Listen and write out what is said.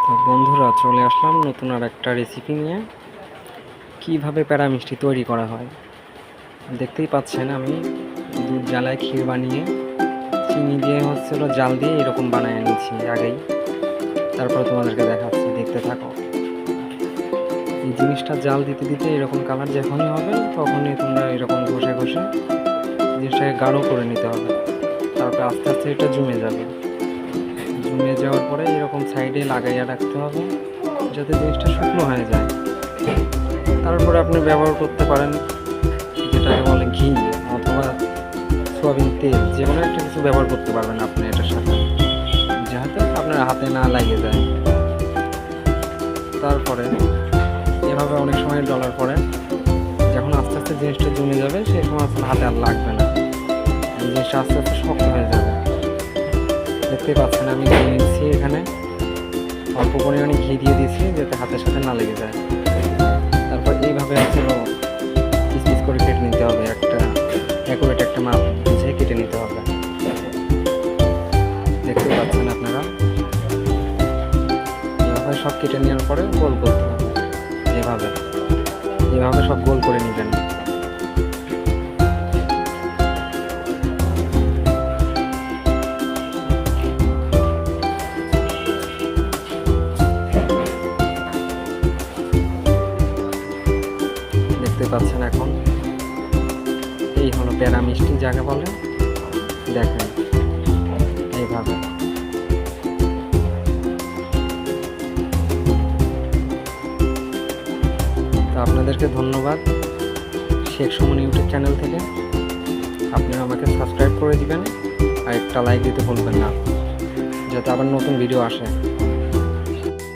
তো বন্ধুরা, চলে আসলাম নতুন আর একটা রেসিপি নিয়ে। কিভাবে প্যারা মিষ্টি তৈরি করা হয় দেখতেই পাচ্ছেন। আমি দুধ জ্বালায় ক্ষীর বানিয়ে চিনি দিয়ে জাল দিয়ে এরকম বানিয়ে নিয়েছি আগেই। তারপর তোমাদেরকে দেখাচ্ছি, দেখতে থাকো। এই জিনিসটা জাল দিতে দিতে এরকম কালার যখনই হবে তখনই তোমরা এরকম ঘষে ঘষে জিনিসটাকে গাঢ় করে নিতে হবে। তারপর আস্তে আস্তে এটা জমে যাবে। জমে যাওয়ার পরে এরকম সাইডে লাগাইয়া রাখতে হবে যাতে জিনিসটা শুকনো হয়ে যায়। তারপরে আপনি ব্যবহার করতে পারেন যেটাকে বলে ঘি অথবা সোয়াবিন তেল, যে কোনো একটা কিছু ব্যবহার করতে পারবেন আপনি এটার সাথে, যাতে আপনার হাতে না লাগে যায়। তারপরে এভাবে অনেক সময় ডলার পরে যখন আস্তে আস্তে জিনিসটা জমে যাবে সেই সময় আপনার হাতে আর লাগবে না, জিনিসটা আস্তে আস্তে শক্ত হয়ে যাবে। দেখতে পাচ্ছেন আমি ঘি নিচ্ছি, এখানে অল্প পরিমাণে ঘি দিয়ে দিচ্ছি যাতে হাতের সাথে না লেগে যায়। তারপর এইভাবে পিস পিস করে কেটে নিতে হবে, একটা অ্যাকুরেট একটা মাপ বুঝে কেটে নিতে হবে। দেখতে পাচ্ছেন আপনারা, এভাবে সব কেটে নেওয়ার পরে গোল করতে হবে। এভাবে এভাবে সব গোল করে নেবেন। দেখতে পাচ্ছেন এখন এই হলো প্যারা মিষ্টি যাকে বলে। দেখেন এইভাবে। তো আপনাদেরকে ধন্যবাদ শেখ সুমন ইউটিউব চ্যানেল থেকে। আপনারা আমাকে সাবস্ক্রাইব করে দিবেন আর একটা লাইক দিতে ভুলবেন না, যাতে আবার নতুন ভিডিও আসে।